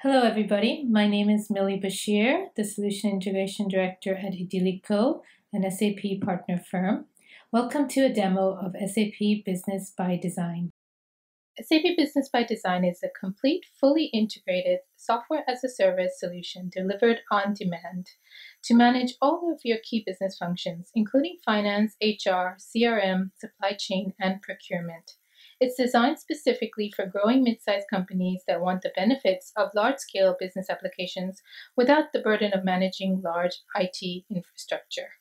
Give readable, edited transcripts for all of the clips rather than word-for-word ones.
Hello, everybody. My name is Millie Bashir, the Solution Integration Director at Idilico, an SAP partner firm. Welcome to a demo of SAP Business by Design. SAP Business by Design is a complete, fully integrated software-as-a-service solution delivered on demand to manage all of your key business functions, including finance, HR, CRM, supply chain, and procurement. It's designed specifically for growing mid-sized companies that want the benefits of large-scale business applications without the burden of managing large IT infrastructure.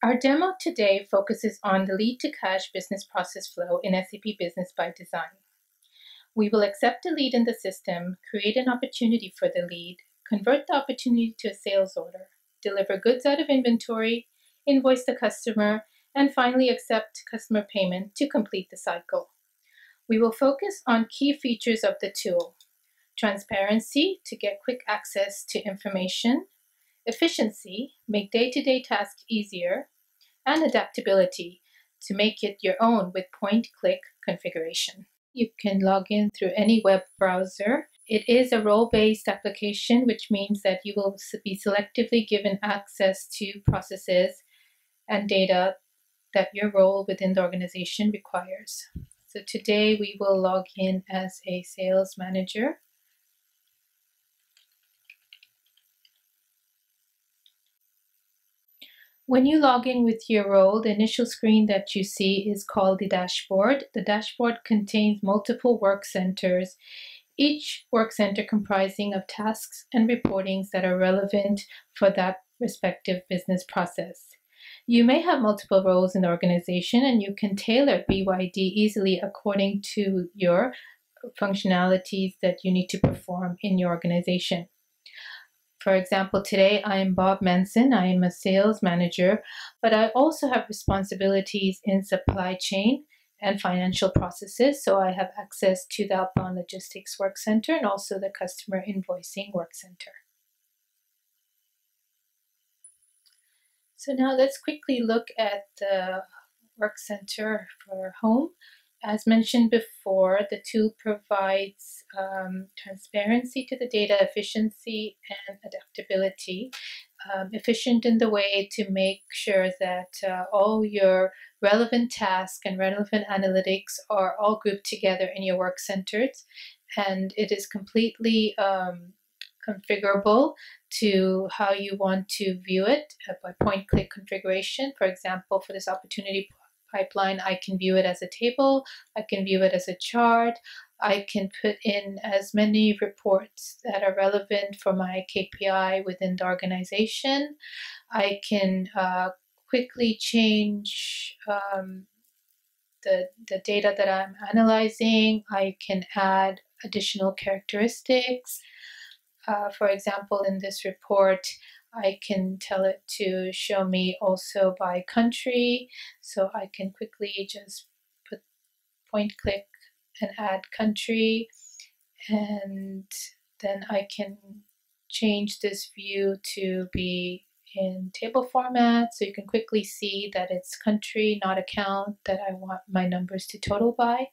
Our demo today focuses on the lead-to-cash business process flow in SAP Business by Design. We will accept a lead in the system, create an opportunity for the lead, convert the opportunity to a sales order, deliver goods out of inventory, invoice the customer, and finally accept customer payment to complete the cycle. We will focus on key features of the tool: transparency to get quick access to information, efficiency, make day-to-day tasks easier, and adaptability to make it your own with point-click configuration. You can log in through any web browser. It is a role-based application, which means that you will be selectively given access to processes and data that your role within the organization requires. So today we will log in as a sales manager. When you log in with your role, the initial screen that you see is called the dashboard. The dashboard contains multiple work centers, each work center comprising of tasks and reportings that are relevant for that respective business process. You may have multiple roles in the organization, and you can tailor BYD easily according to your functionalities that you need to perform in your organization. For example, today I am Bob Manson. I am a sales manager, but I also have responsibilities in supply chain and financial processes. So I have access to the outbound logistics work center and also the customer invoicing work center. So now let's quickly look at the work center for home. As mentioned before, the tool provides transparency to the data, efficiency, and adaptability. Efficient in the way to make sure that all your relevant tasks and relevant analytics are all grouped together in your work centers, and it is completely configurable to how you want to view it by point-click configuration. For example, for this opportunity pipeline, I can view it as a table, I can view it as a chart, I can put in as many reports that are relevant for my KPI within the organization. I can quickly change the data that I'm analyzing. I can add additional characteristics. For example, in this report, I can tell it to show me also by country, so I can quickly just put point click and add country, and then I can change this view to be in table format, so you can quickly see that it's country, not account, that I want my numbers to total by.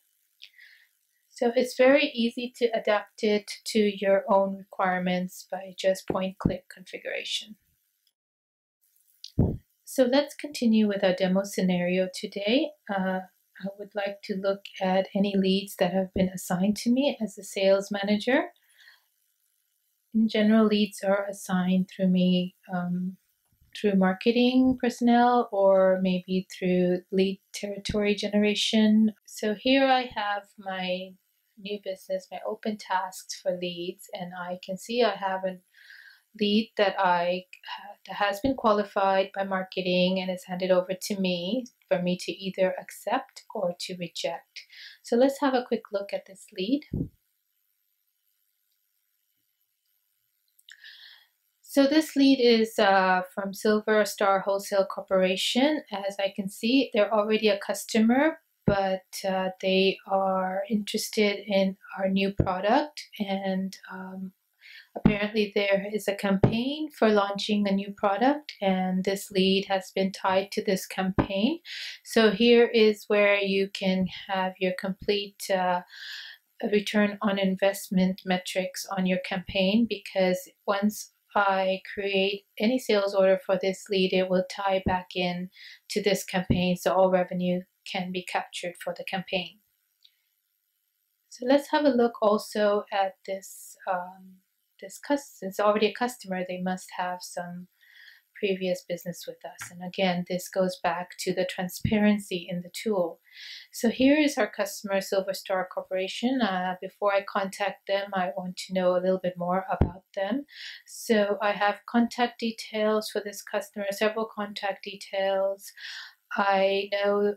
So it's very easy to adapt it to your own requirements by just point-click configuration. So let's continue with our demo scenario today. I would like to look at any leads that have been assigned to me as a sales manager. In general, leads are assigned through me through marketing personnel or maybe through lead territory generation. So here I have my new business, my open tasks for leads, and I can see I have a lead that has been qualified by marketing and is handed over to me for me to either accept or to reject. So let's have a quick look at this lead. So this lead is from Silver Star Wholesale Corporation. As I can see, they're already a customer, but they are interested in our new product, and apparently there is a campaign for launching a new product, and this lead has been tied to this campaign. So here is where you can have your complete return on investment metrics on your campaign, because once I create any sales order for this lead, it will tie back in to this campaign, so all revenue can be captured for the campaign. So let's have a look also at this. Since already a customer, they must have some previous business with us. And again, this goes back to the transparency in the tool. So here is our customer, Silver Star Corporation. Before I contact them, I want to know a little bit more about them. So I have contact details for this customer, several contact details. I know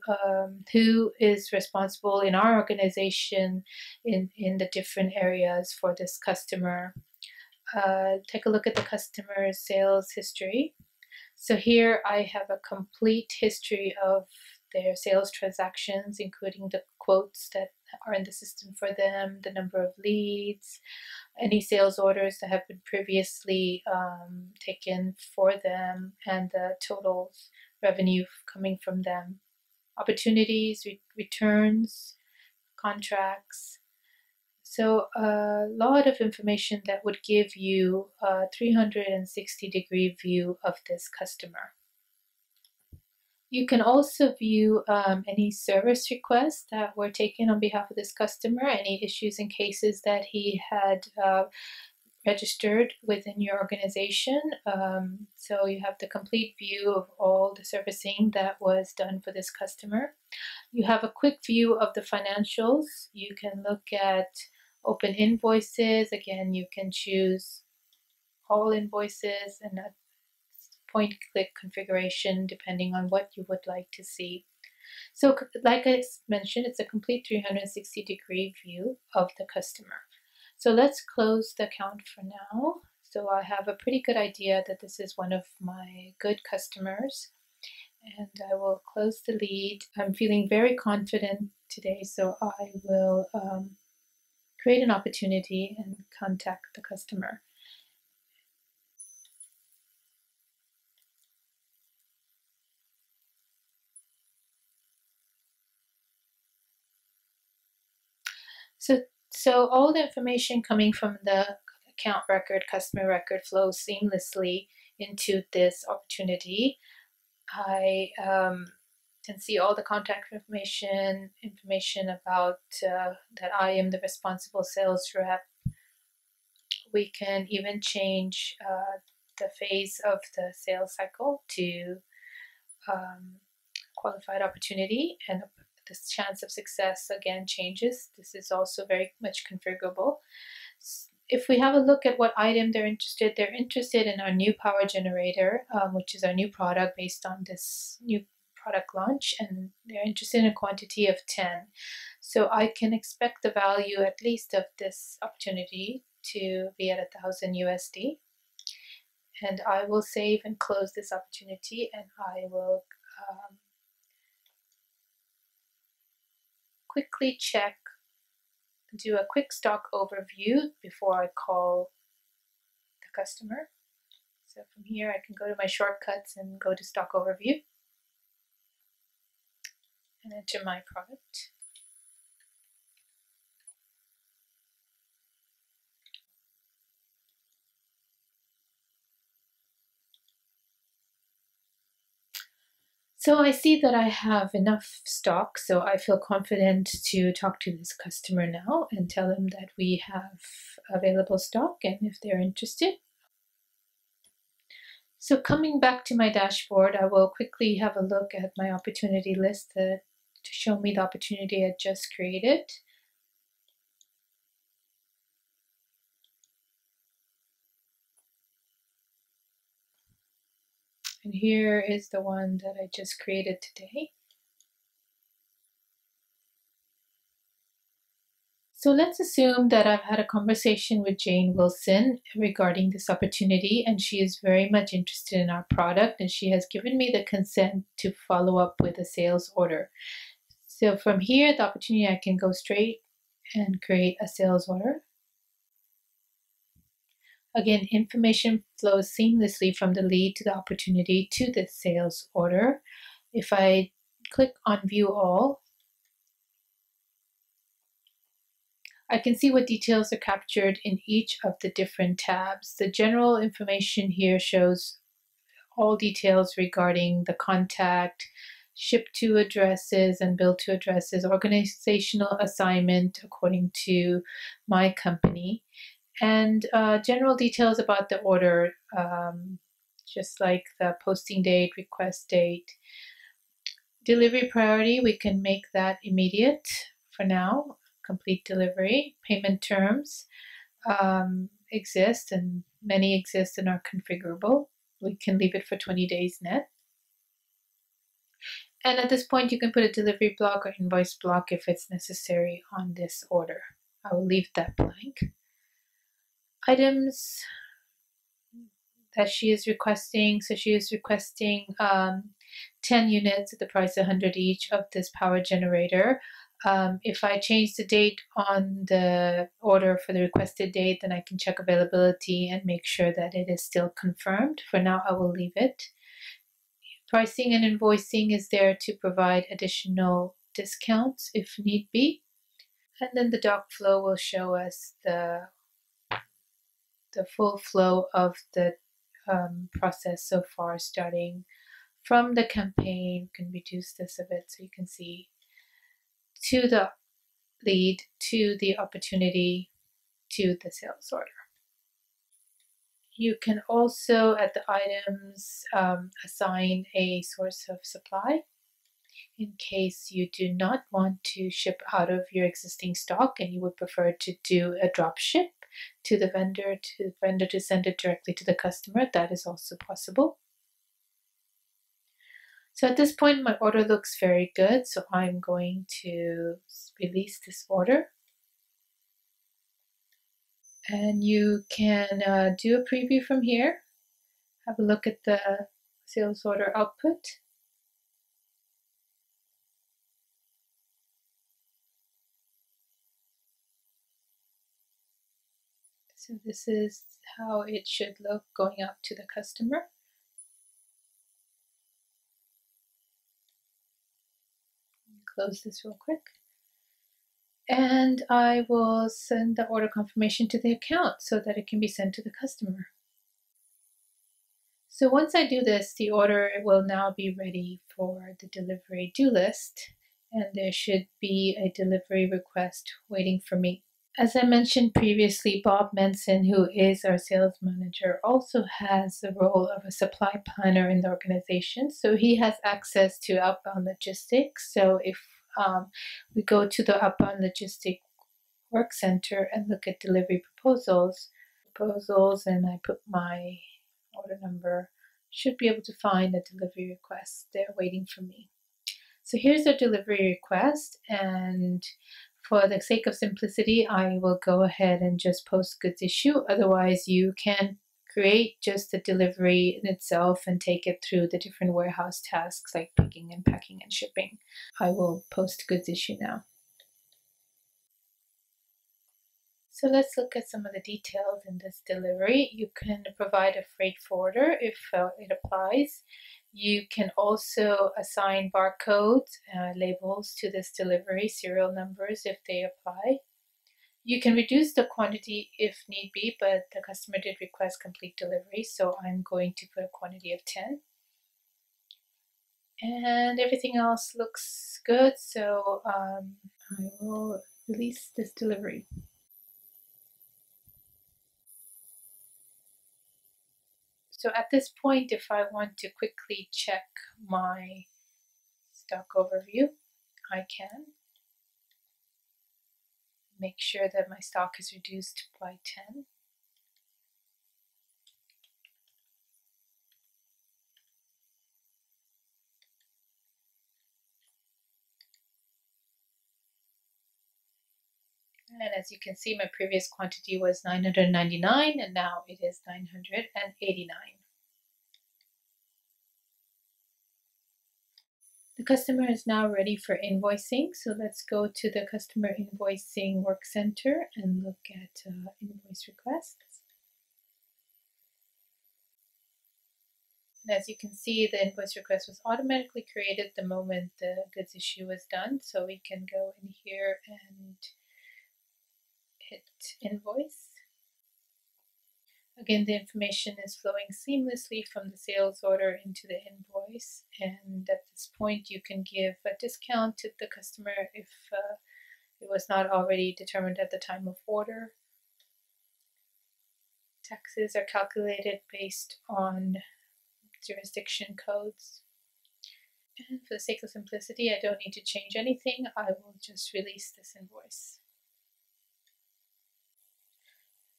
who is responsible in our organization in the different areas for this customer. Take a look at the customer's sales history. So here I have a complete history of their sales transactions, including the quotes that are in the system for them, the number of leads, any sales orders that have been previously taken for them, and the total revenue coming from them, opportunities, returns, contracts. So a lot of information that would give you a 360-degree view of this customer. You can also view any service requests that were taken on behalf of this customer, any issues and cases that he had registered within your organization. So you have the complete view of all the servicing that was done for this customer. You have a quick view of the financials. You can look at open invoices. Again, you can choose all invoices and a point-click configuration depending on what you would like to see. So like I mentioned, it's a complete 360-degree view of the customer. So let's close the account for now. So I have a pretty good idea that this is one of my good customers, and I will close the lead. I'm feeling very confident today, so I will create an opportunity and contact the customer. So all the information coming from the account record, customer record flows seamlessly into this opportunity. I can see all the contact information about that I am the responsible sales rep. We can even change the phase of the sales cycle to qualified opportunity, and the chance of success again changes. This is also very much configurable. If we have a look at what item they're interested in our new power generator, which is our new product based on this new product launch, and they're interested in a quantity of 10. So I can expect the value at least of this opportunity to be at 1,000 USD. And I will save and close this opportunity, and I will quickly check, do a quick stock overview before I call the customer. So from here I can go to my shortcuts and go to stock overview and enter my product. So I see that I have enough stock, so I feel confident to talk to this customer now and tell them that we have available stock and if they're interested. So coming back to my dashboard, I will quickly have a look at my opportunity list to show me the opportunity I just created. And here is the one that I just created today. So let's assume that I've had a conversation with Jane Wilson regarding this opportunity, and she is very much interested in our product, and she has given me the consent to follow up with a sales order. So from here, the opportunity, I can go straight and create a sales order. Again, information flows seamlessly from the lead to the opportunity to the sales order. If I click on View All, I can see what details are captured in each of the different tabs. The general information here shows all details regarding the contact, ship to addresses and bill to addresses, organizational assignment according to my company, and general details about the order, just like the posting date, request date. Delivery priority, we can make that immediate for now. Complete delivery. Payment terms exist, and many exist and are configurable. We can leave it for 20 days net. And at this point, you can put a delivery block or invoice block if it's necessary on this order. I will leave that blank. Items that she is requesting. So she is requesting 10 units at the price of 100 each of this power generator. If I change the date on the order for the requested date, then I can check availability and make sure that it is still confirmed. For now, I will leave it. Pricing and invoicing is there to provide additional discounts if need be. And then the doc flow will show us the full flow of the process so far, starting from the campaign. You can reduce this a bit so you can see to the lead, to the opportunity, to the sales order. You can also, at the items, assign a source of supply in case you do not want to ship out of your existing stock and you would prefer to do a drop ship to the vendor, to send it directly to the customer. That is also possible. So at this point, my order looks very good. So I'm going to release this order. And you can do a preview from here. Have a look at the sales order output. So this is how it should look going out to the customer. Close this real quick. And I will send the order confirmation to the account so that it can be sent to the customer. So once I do this, the order will now be ready for the delivery due list, and there should be a delivery request waiting for me. As I mentioned previously, Bob Menson, who is our sales manager, also has the role of a supply planner in the organization. So he has access to outbound logistics. So if we go to the outbound logistic work center and look at delivery proposals, and I put my order number, should be able to find a delivery request there waiting for me. So here's a delivery request, and for the sake of simplicity, I will go ahead and just post goods issue. Otherwise, you can create just the delivery in itself and take it through the different warehouse tasks like picking and packing and shipping. I will post goods issue now. So let's look at some of the details in this delivery. You can provide a freight forwarder if it applies. You can also assign barcodes, labels to this delivery, serial numbers if they apply. You can reduce the quantity if need be, but the customer did request complete delivery, so I'm going to put a quantity of 10. And everything else looks good, so I will release this delivery. So at this point, if I want to quickly check my stock overview, I can make sure that my stock is reduced by 10. And as you can see, my previous quantity was 999 and now it is 989. The customer is now ready for invoicing. So let's go to the customer invoicing work center and look at invoice requests. And as you can see, the invoice request was automatically created the moment the goods issue was done. So we can go in here and hit invoice. Again, the information is flowing seamlessly from the sales order into the invoice, and at this point you can give a discount to the customer if it was not already determined at the time of order. Taxes are calculated based on jurisdiction codes. And for the sake of simplicity, I don't need to change anything. I will just release this invoice.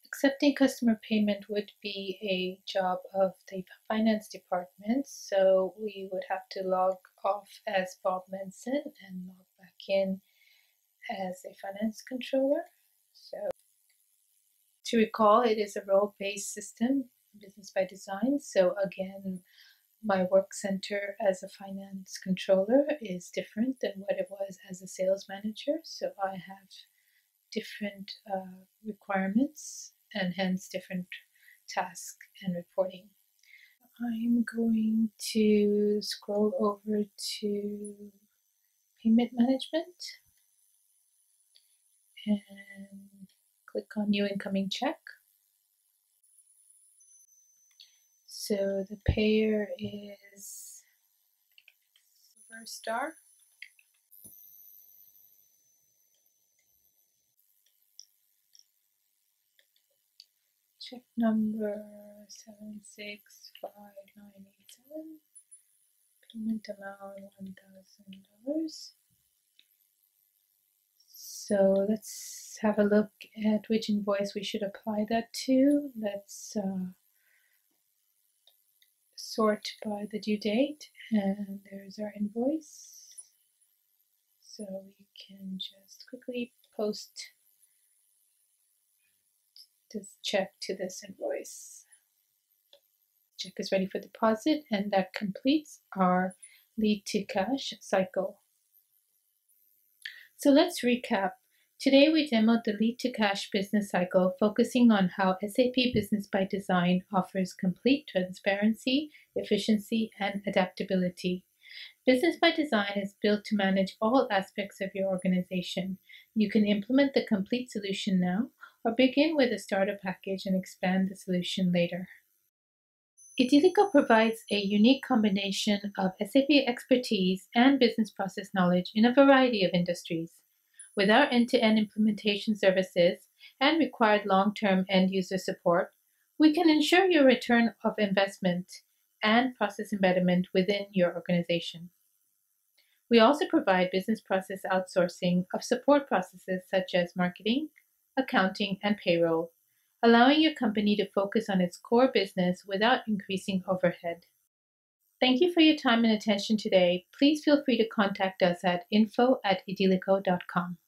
Accepting customer payment would be a job of the finance department, so we would have to log off as Bob Manson and log back in as a finance controller. So to recall, it is a role-based system, business by design. So again, my work center as a finance controller is different than what it was as a sales manager. So I have different requirements and hence different tasks and reporting. I'm going to scroll over to payment management and click on new incoming check. So the payer is Star. Check number 765987. Payment amount $1,000. So let's have a look at which invoice we should apply that to. Let's sort by the due date, and there's our invoice. So we can just quickly post this check to this invoice. Check is ready for deposit, and that completes our lead-to-cash cycle. So let's recap. Today we demoed the lead-to-cash business cycle, focusing on how SAP Business by Design offers complete transparency, efficiency, and adaptability. Business by Design is built to manage all aspects of your organization. You can implement the complete solution now, or begin with a starter package and expand the solution later. Idyllico provides a unique combination of SAP expertise and business process knowledge in a variety of industries. With our end-to-end implementation services and required long-term end-user support, we can ensure your return of investment and process embedment within your organization. We also provide business process outsourcing of support processes such as marketing, accounting, and payroll, allowing your company to focus on its core business without increasing overhead. Thank you for your time and attention today. Please feel free to contact us at info@idyllico.com.